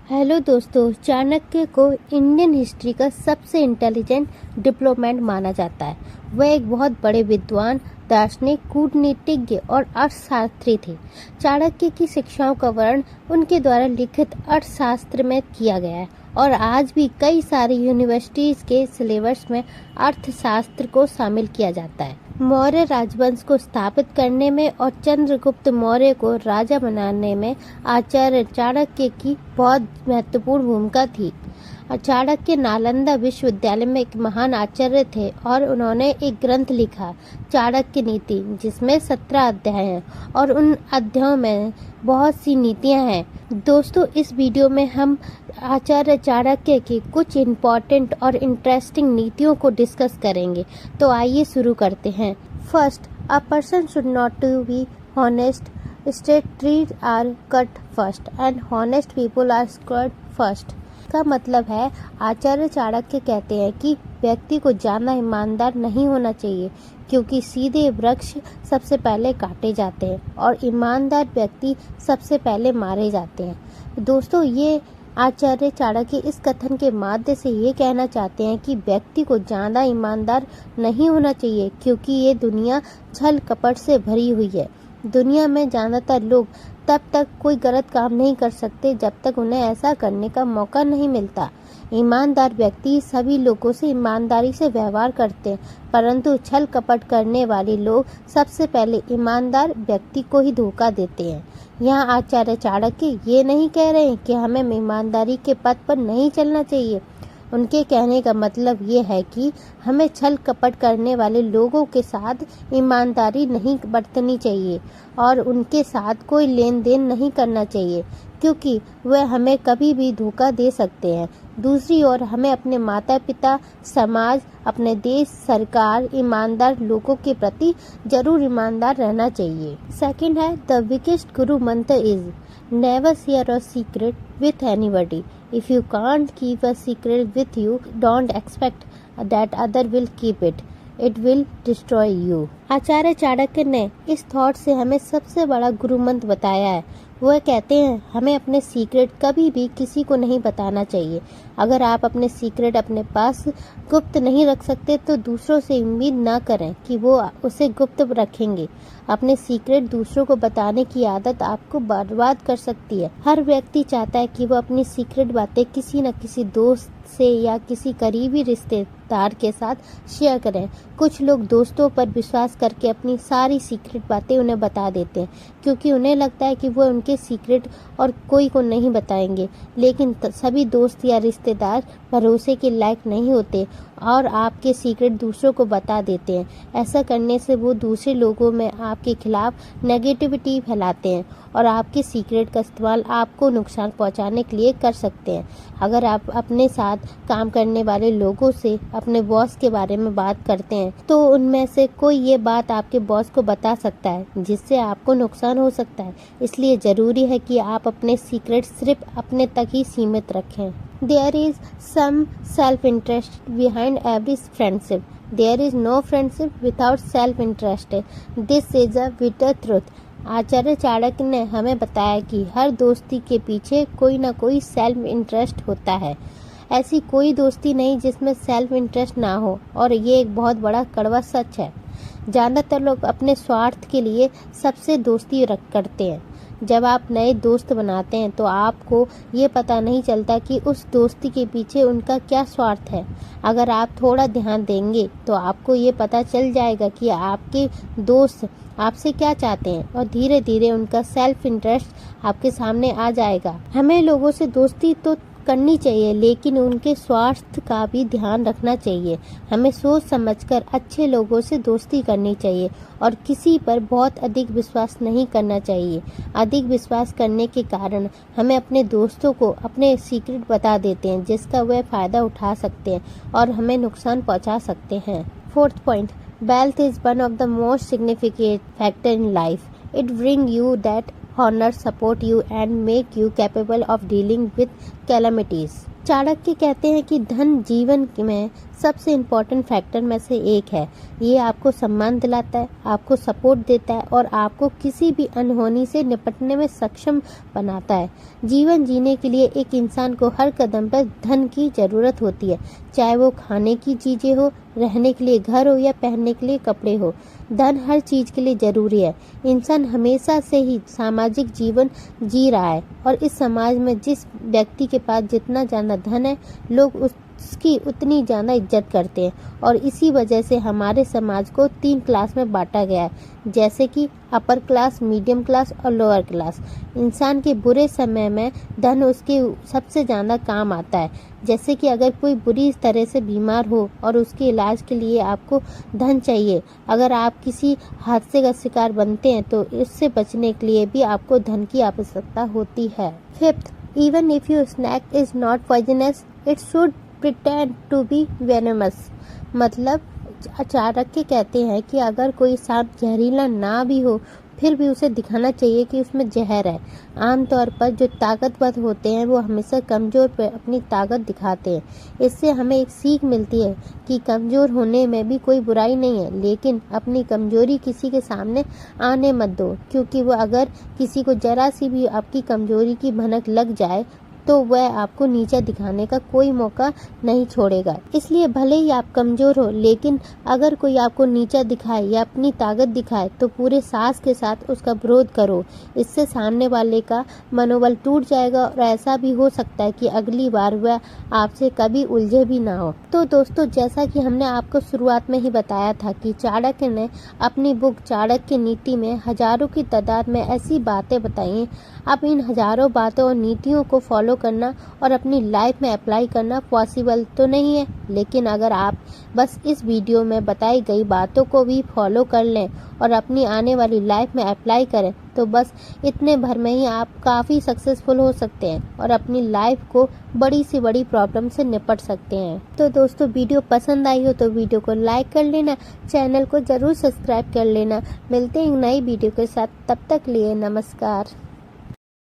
Hello दोस्तों, चाणक्य को Indian history का सबसे इंटेलिजेंट डिप्लोमेट माना जाता है। वह एक बहुत बड़े विद्वान, दार्शनिक, कूटनीतिज्ञ और अर्थशास्त्री थे। चाणक्य की शिक्षाओं का वर्णन उनके द्वारा लिखित अर्थशास्त्र में किया गया है और आज भी कई सारी यूनिवर्सिटीज के सिलेबस में अर्थशास्त्र को शामिल किया जाता है। मौर्य राजवंश को स्थापित करने में और चंद्रगुप्त मौर्य को राजा बनाने में आचार्य चाणक्य की बहुत महत्वपूर्ण भूमिका थी। चाणक्य नालंदा विश्वविद्यालय में एक महान आचार्य थे और उन्होंने एक ग्रंथ लिखा, चाणक्य नीति, जिसमें 17 अध्याय हैं और उन अध्यायों में बहुत सी नीतियां हैं। दोस्तों, इस वीडियो में हम आचार्य चाणक्य की कुछ इम्पोर्टेंट और इंटरेस्टिंग नीतियों को डिस्कस करेंगे। तो आइए शुरू करते हैं। First, a person should not to be honest, straight trees are cut first and honest people are screwed first. का मतलब है, आचार्य चाणक्य कहते हैं कि व्यक्ति को ज्यादा ईमानदार नहीं होना चाहिए, क्योंकि सीधे वृक्ष सबसे पहले काटे जाते हैं और ईमानदार व्यक्ति सबसे पहले मारे जाते हैं। दोस्तों, ये आचार्य चाणक्य इस कथन के माध्यम से ये कहना चाहते हैं कि व्यक्ति को ज्यादा ईमानदार नहीं होना चाहिए, क्योंकि ये दुनिया छल कपट से भरी हुई है। दुनिया में ज्यादातर लोग तब तक कोई गलत काम नहीं कर सकते जब तक उन्हें ऐसा करने का मौका नहीं मिलता। ईमानदार व्यक्ति सभी लोगों से ईमानदारी से व्यवहार करते हैं, परंतु छल कपट करने वाले लोग सबसे पहले ईमानदार व्यक्ति को ही धोखा देते हैं। यहाँ आचार्य चाणक्य ये नहीं कह रहे हैं कि हमें ईमानदारी के पथ पर नहीं चलना चाहिए। उनके कहने का मतलब ये है कि हमें छल कपट करने वाले लोगों के साथ ईमानदारी नहीं बरतनी चाहिए और उनके साथ कोई लेन देन नहीं करना चाहिए, क्योंकि वह हमें कभी भी धोखा दे सकते हैं। दूसरी ओर हमें अपने माता पिता, समाज, अपने देश, सरकार, ईमानदार लोगों के प्रति जरूर ईमानदार रहना चाहिए। सेकंड है, द वीकेस्ट गुरु मंत्र is never share a secret with anybody. If you can't keep a secret with you, don't expect that other will keep it. It will destroy you. आचार्य चाणक्य ने इस थॉट से हमें सबसे बड़ा गुरु मंत्र बताया है। वह कहते हैं, हमें अपने सीक्रेट कभी भी किसी को नहीं बताना चाहिए। अगर आप अपने सीक्रेट अपने पास गुप्त नहीं रख सकते तो दूसरों से उम्मीद ना करें कि वो उसे गुप्त रखेंगे। अपने सीक्रेट दूसरों को बताने की आदत आपको बर्बाद कर सकती है। हर व्यक्ति चाहता है कि वो अपनी सीक्रेट बातें किसी न किसी दोस्त से या किसी करीबी रिश्तेदार के साथ शेयर करें। कुछ लोग दोस्तों पर विश्वास करके अपनी सारी सीक्रेट बातें उन्हें बता देते हैं, क्योंकि उन्हें लगता है कि वो उनके सीक्रेट और कोई को नहीं बताएंगे। लेकिन सभी दोस्त या रिश्तेदार भरोसे के लायक नहीं होते और आपके सीक्रेट दूसरों को बता देते हैं। ऐसा करने से वो दूसरे लोगों में आपके खिलाफ नेगेटिविटी फैलाते हैं और आपके सीक्रेट का इस्तेमाल आपको नुकसान पहुंचाने के लिए कर सकते हैं। अगर आप अपने साथ काम करने वाले लोगों से अपने बॉस के बारे में बात करते हैं तो उनमें से कोई ये बात आपके बॉस को बता सकता है, जिससे आपको नुकसान हो सकता है। इसलिए जरूरी है कि आप अपने सीक्रेट सिर्फ अपने तक ही सीमित रखें। There is some self-interest behind every friendship. There is no friendship without self-interest. This is a bitter truth. आचार्य चाणक्य ने हमें बताया कि हर दोस्ती के पीछे कोई ना कोई सेल्फ इंटरेस्ट होता है। ऐसी कोई दोस्ती नहीं जिसमें सेल्फ इंटरेस्ट ना हो, और ये एक बहुत बड़ा कड़वा सच है। ज़्यादातर लोग अपने स्वार्थ के लिए सबसे दोस्ती करते हैं। जब आप नए दोस्त बनाते हैं तो आपको ये पता नहीं चलता कि उस दोस्ती के पीछे उनका क्या स्वार्थ है। अगर आप थोड़ा ध्यान देंगे तो आपको ये पता चल जाएगा कि आपके दोस्त आपसे क्या चाहते हैं और धीरे धीरे उनका सेल्फ इंटरेस्ट आपके सामने आ जाएगा। हमें लोगों से दोस्ती तो करनी चाहिए, लेकिन उनके स्वास्थ्य का भी ध्यान रखना चाहिए। हमें सोच समझकर अच्छे लोगों से दोस्ती करनी चाहिए और किसी पर बहुत अधिक विश्वास नहीं करना चाहिए। अधिक विश्वास करने के कारण हमें अपने दोस्तों को अपने सीक्रेट बता देते हैं, जिसका वह फायदा उठा सकते हैं और हमें नुकसान पहुंचा सकते हैं। Fourth point, wealth is one of the most significant factor in life. It brings you that honor, support you and make you capable of dealing with calamities. Chanakya कहते हैं कि धन जीवन में सबसे इम्पोर्टेंट फैक्टर में से एक है। ये आपको सम्मान दिलाता है, आपको सपोर्ट देता है और आपको किसी भी अनहोनी से निपटने में सक्षम बनाता है। जीवन जीने के लिए एक इंसान को हर कदम पर धन की ज़रूरत होती है, चाहे वो खाने की चीज़ें हो, रहने के लिए घर हो या पहनने के लिए कपड़े हो। धन हर चीज़ के लिए ज़रूरी है। इंसान हमेशा से ही सामाजिक जीवन जी रहा है और इस समाज में जिस व्यक्ति के पास जितना ज़्यादा धन है, लोग उसकी उतनी ज़्यादा इज्जत करते हैं और इसी वजह से हमारे समाज को 3 क्लास में बांटा गया है, जैसे कि अपर क्लास, मीडियम क्लास और लोअर क्लास। इंसान के बुरे समय में धन उसके सबसे ज़्यादा काम आता है। जैसे कि अगर कोई बुरी तरह से बीमार हो और उसके इलाज के लिए आपको धन चाहिए, अगर आप किसी हादसे का शिकार बनते हैं तो इससे बचने के लिए भी आपको धन की आवश्यकता होती है। 5th, even if your snack is not poisonous, it should pretend to be venomous। मतलब चाणक्य कहते हैं कि अगर कोई सांप जहरीला ना भी हो फिर भी उसे दिखाना चाहिए कि उसमें जहर है। आमतौर पर जो ताकतवर होते हैं वो हमेशा कमज़ोर पर अपनी ताकत दिखाते हैं। इससे हमें एक सीख मिलती है कि कमज़ोर होने में भी कोई बुराई नहीं है, लेकिन अपनी कमज़ोरी किसी के सामने आने मत दो, क्योंकि वो अगर किसी को ज़रा सी भी आपकी कमज़ोरी की भनक लग जाए तो वह आपको नीचा दिखाने का कोई मौका नहीं छोड़ेगा। इसलिए भले ही आप कमज़ोर हो, लेकिन अगर कोई आपको नीचा दिखाए या अपनी ताकत दिखाए तो पूरे साहस के साथ उसका विरोध करो। इससे सामने वाले का मनोबल टूट जाएगा और ऐसा भी हो सकता है कि अगली बार वह आपसे कभी उलझे भी ना हो। तो दोस्तों, जैसा कि हमने आपको शुरुआत में ही बताया था कि चाणक्य ने अपनी बुक चाणक्य नीति में हजारों की तादाद में ऐसी बातें बताई हैं। अब इन हजारों बातों और नीतियों को फॉलो करना और अपनी लाइफ में अप्लाई करना पॉसिबल तो नहीं है, लेकिन अगर आप बस इस वीडियो में बताई गई बातों को भी फॉलो कर लें और अपनी आने वाली लाइफ में अप्लाई करें तो बस इतने भर में ही आप काफ़ी सक्सेसफुल हो सकते हैं और अपनी लाइफ को बड़ी से बड़ी प्रॉब्लम से निपट सकते हैं। तो दोस्तों, वीडियो पसंद आई हो तो वीडियो को लाइक कर लेना, चैनल को ज़रूर सब्सक्राइब कर लेना। मिलते हैं एक नई वीडियो के साथ, तब तक लिए नमस्कार।